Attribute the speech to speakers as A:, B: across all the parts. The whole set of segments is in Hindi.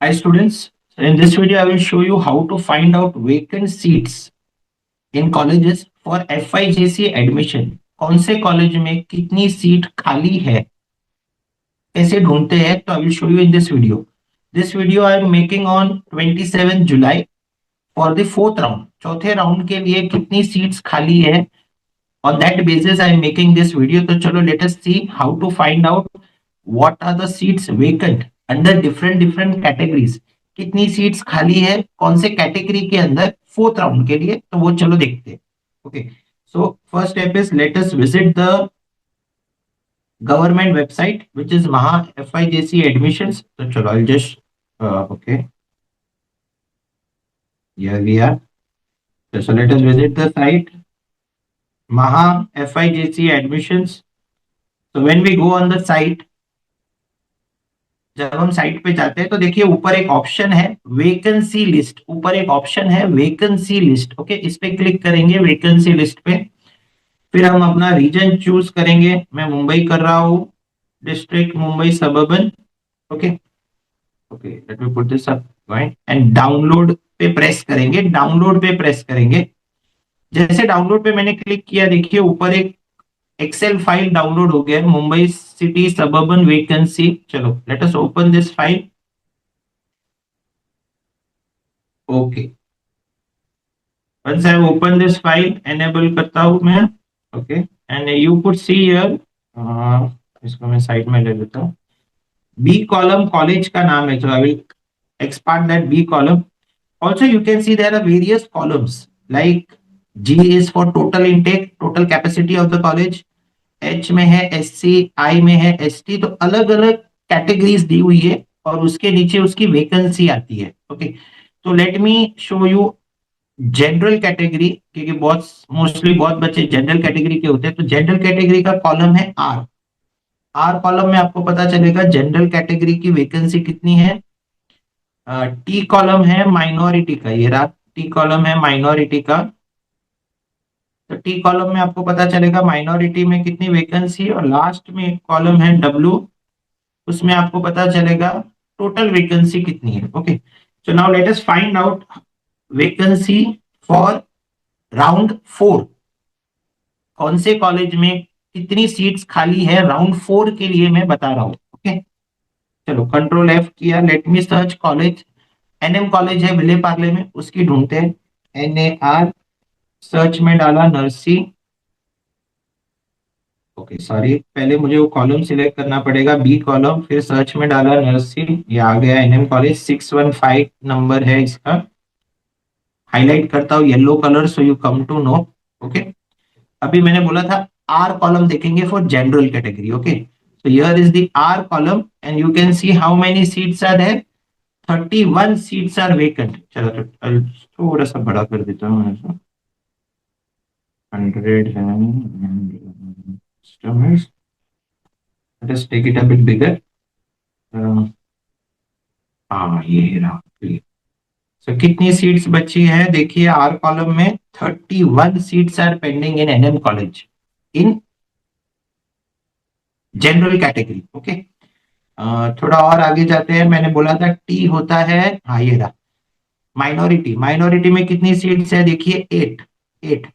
A: Hi students, so in this video I will show you how to find out vacant seats in colleges for FIJC admission. कौन से कॉलेज में कितनी सीट खाली है, कैसे ढूंढते हैं, तो I will show you in this video. This video I am making on 27 July for the fourth round. चौथे राउंड के लिए कितनी सीट्स खाली है, on that basis I am making this video. तो चलो let us see how to find out what are the seats vacant under different different categories. कितनी सीट्स खाली है कौन से कैटेगरी के अंदर फोर्थ राउंड के लिए, तो वो चलो देखते हैं. Okay, so first step is let us visit the government website which is Maha FIJC admissions. तो चलो I just okay, here we are. So let us visit the site Maha FIJC admissions. So when we go on the site, जब हम साइट पे जाते हैं तो देखिए ऊपर एक ऑप्शन है वेकेंसी लिस्ट. ऊपर एक ऑप्शन है वेकेंसी लिस्ट. ओके, इस पे क्लिक करेंगे वेकेंसी लिस्ट पे. फिर हम अपना रीजन चूज करेंगे. मैं मुंबई कर रहा हूँ, district Mumbai suburban. Okay okay, let me put this up and download पे प्रेस करेंगे. डाउनलोड पे प्रेस करेंगे. जैसे डाउनलोड पे मैंने क्लिक किया, देखिए ऊपर एक एक्सेल फाइल डाउनलोड हो गया, मुंबई सिटी सबर्बन वैकेंसी. चलो let us open this file. Okay, once I open this file, enable करता हूँ मैं. Okay, and you could see here, इसको मैं साइड में ले लेता हूँ. बी कॉलम कॉलेज का नाम है, so I will expand that B column. Also you can see there are various columns like G is for total intake, total capacity of the college. H में है SC, I में है ST. तो अलग अलग कैटेगरीज दी हुई है और उसके नीचे उसकी वैकेंसी आती है. ओके, तो let me show you general category, क्योंकि बहुत मोस्टली बहुत बच्चे जनरल कैटेगरी के होते हैं. तो जनरल कैटेगरी का कॉलम है आर. आर कॉलम में आपको पता चलेगा जनरल कैटेगरी की वैकेंसी कितनी है. टी कॉलम है माइनॉरिटी का, ये रहा टी कॉलम है माइनॉरिटी का. तो टी कॉलम में आपको पता चलेगा माइनॉरिटी में कितनी वैकेंसी है. और लास्ट में एक कॉलम है डब्ल्यू, उसमें आपको पता चलेगा टोटल वैकेंसी कितनी है. Okay, so now let us find out vacancy for round 4. कौन से कॉलेज में कितनी सीट्स खाली है राउंड 4 के लिए मैं बता रहा हूं. ओके, चलो कंट्रोल F किया. Let me search college. NM college है विले पार्ले में, उसकी ढूंढते हैं. NAR सर्च में डाला नर्सी. ओके सॉरी, पहले मुझे वो कॉलम सिलेक्ट करना पड़ेगा, बी कॉलम. फिर सर्च में डाला नर्सी, ये आ गया NM कॉलेज. 615 नंबर है इसका. हाईलाइट करता हूँ yellow colour so you come to know. Okay, अभी मैंने बोला था आर कॉलम देखेंगे for general category. Okay, so here is the R column and you can see how many seats are there. 31 seats are vacant. चलो तो थोड़ा सा बड़ा कर देता हूँ ऐसा. 100 है. Let us take it a bit bigger. हाँ ये रहा. So कितनी सीट्स बची है देखिए आर कॉलम में. 31 seats are pending in NM college in general category. Okay, थोड़ा और आगे जाते हैं. मैंने बोला था टी होता है, हाँ ये रहा माइनॉरिटी. माइनॉरिटी में कितनी सीट्स है देखिए 8 8.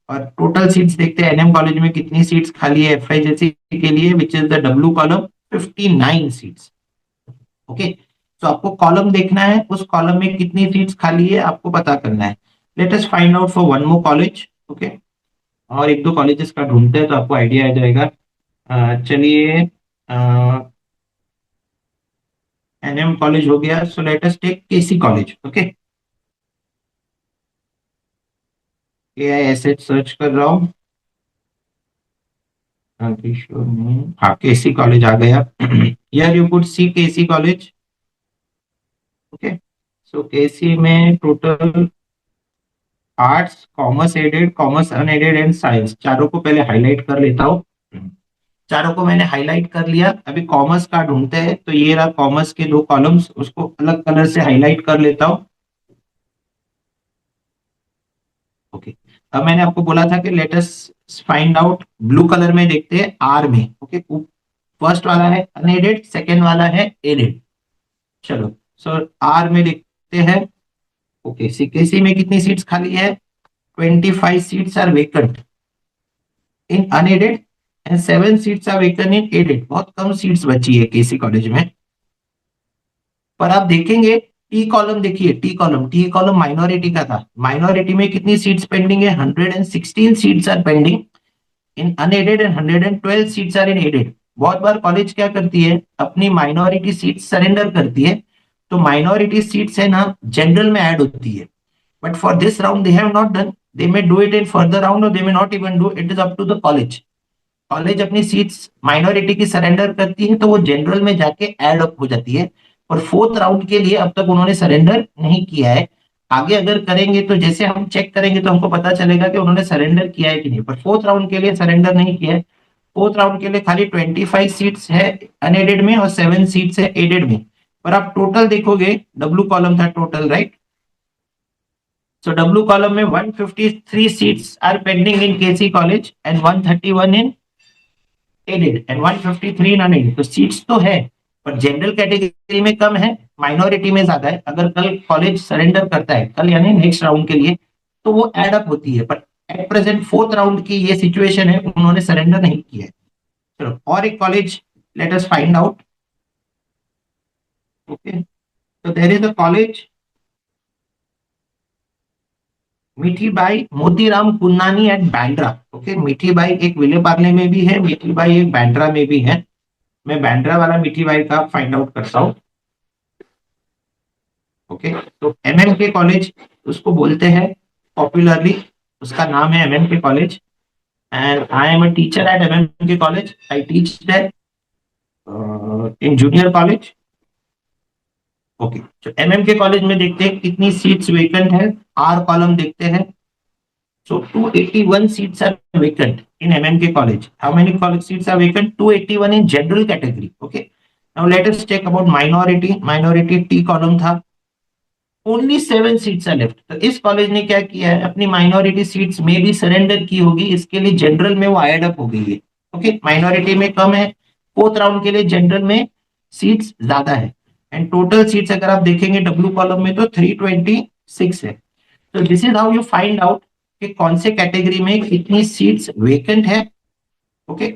A: और टोटल सीट्स देखते हैं NM कॉलेज में कितनी सीट्स खाली है FIJC के लिए, which is the W column. 59 seats. Okay, तो आपको कॉलम देखना है, उस कॉलम में कितनी सीट्स खाली है आपको पता करना है. Late us find out for one more college. Okay, और एक दो कॉलेजेस का ढूंढते हैं तो आपको आइडिया आ जाएगा. चलिए, NM कॉलेज हो गया. So let us take KC college. Okay, AISH search कर रहा हूँ. हाँ KC कॉलेज आ गया. यार you could see KC college. Okay, so KC में total arts, commerce aided, commerce unaided and science, चारों को पहले हाईलाइट कर लेता हूँ. चारों को मैंने हाईलाइट कर लिया. अभी कॉमर्स का ढूंढते हैं. तो ये रहा कॉमर्स के दो कॉलम्स, उसको अलग कलर से हाईलाइट कर लेता हूँ. ओके, अब मैंने आपको बोला था कि late us find out. Blue colour में देखते हैं आर में. ओके, फर्स्ट वाला है अनएडेड, सेकेंड वाला है एडेड. चलो, सो आर में देखते हैं। ओके, सीकेसी में कितनी सीट्स खाली है? 25 seats are vacant in unaided and 7 seats are vacant in aided. बहुत कम सीट्स बची है केसी कॉलेज में। पर आप देखेंगे टी कॉलम, देखिए टी कॉलम माइनॉरिटी का था। माइनॉरिटी में कितनी सीट्स पेंडिंग है? 116 seats are pending in unaided and 112 seats are in aided. बहुत बार कॉलेज क्या करती है, अपनी माइनॉरिटी सीट सरेंडर करती है, तो माइनॉरिटी सीट्स है ना जनरल में ऐड होती है। But for this round they have not done, they may do it in further round और they may not even do, it is up to the college. College अपनी सीट्स माइनॉरिटी की सरेंडर करती है तो वो जनरल में जाके ऐड अप हो जाती है। और फोर्थ राउंड के लिए अब तक उन्होंने सरेंडर नहीं किया है। आगे अगर करेंगे तो जैसे हम चेक करेंगे तो हमको पता चलेगा कि उन्होंने सरेंडर किया है कि नहीं, पर फोर्थ राउंड के लिए सरेंडर नहीं किया है। फोर्थ राउंड के लिए खाली 25 सीट्स है अनएडेड में और 7 सीट्स है एडेड में। पर आप टोटल देखोगे, डब्ल्यू कॉलम था total, right? So W column में 153 seats are pending in KC college and 131 in aided and 153 in unaided. तो सीट्स तो है पर जनरल कैटेगरी में कम है, माइनॉरिटी में ज्यादा है। अगर कल कॉलेज सरेंडर करता है, कल यानी नेक्स्ट राउंड के लिए, तो वो एड अप होती है। पर एट प्रेजेंट फोर्थ राउंड की ये सिचुएशन है, उन्होंने सरेंडर नहीं किया है। चलो और एक college let us find out. Okay, तो there is a college Mithibai Motiram Kundnani at Bandra. Okay, Mithibai एक विलेपार्ले में भी है, मीठीबाई एक बैंड्रा में भी है। मैं बैंड्रा वाला मीठीबाई का फाइंड आउट करता हूँ। ओके, तो एमएम के कॉलेज उसको बोलते हैं पॉपुलरली, उसका नाम है MM K college. And I am a teacher at MM K college, I teach that in junior college. Okay, तो एमएम के कॉलेज में देखते हैं कितनी सीट्स वेकेंट है। आर कॉलम देखते हैं। So 281 seats are vacant in MM K college. How many college seats are vacant? 281 in general category. Okay, now let us check about minority. Minority T column था, ओनली 7 सीट्स आर लेफ्ट। तो इस कॉलेज ने क्या किया है, अपनी माइनॉरिटी सीट्स में भी सरेंडर की होगी, इसके लिए जनरल में वो एड अप हो गई है। ओके, माइनॉरिटी में कम है, फोर्थ राउंड के लिए जनरल में सीट्स ज्यादा है। एंड टोटल सीट्स अगर आप देखेंगे डब्ल्यू कॉलम में तो 326 है। तो this is how you find out कि कौन से कैटेगरी में कितनी सीट्स वेकेंट है। Okay,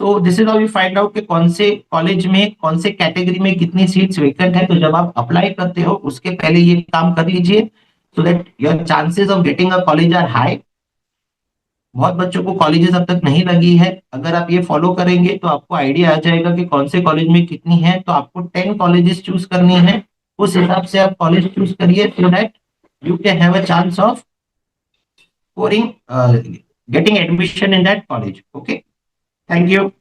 A: so this is how you find out कि कौन से कॉलेज में कौन से कैटेगरी में कितनी सीट्स वेकेंट है। तो जब आप अप्लाई करते हो उसके पहले ये काम कर लीजिए, so that your chances of getting a college are high. बहुत बच्चों को कॉलेजेस अब तक नहीं लगी है। अगर आप ये फॉलो करेंगे तो आपको आइडिया आ जाएगा कि कौन से कॉलेज में कितनी है। तो आपको 10 कॉलेजेस चूज करनी है, उस हिसाब से आप कॉलेज चूज करिए, so that you can have a chance of scoring, getting admission in that college. Okay, thank you.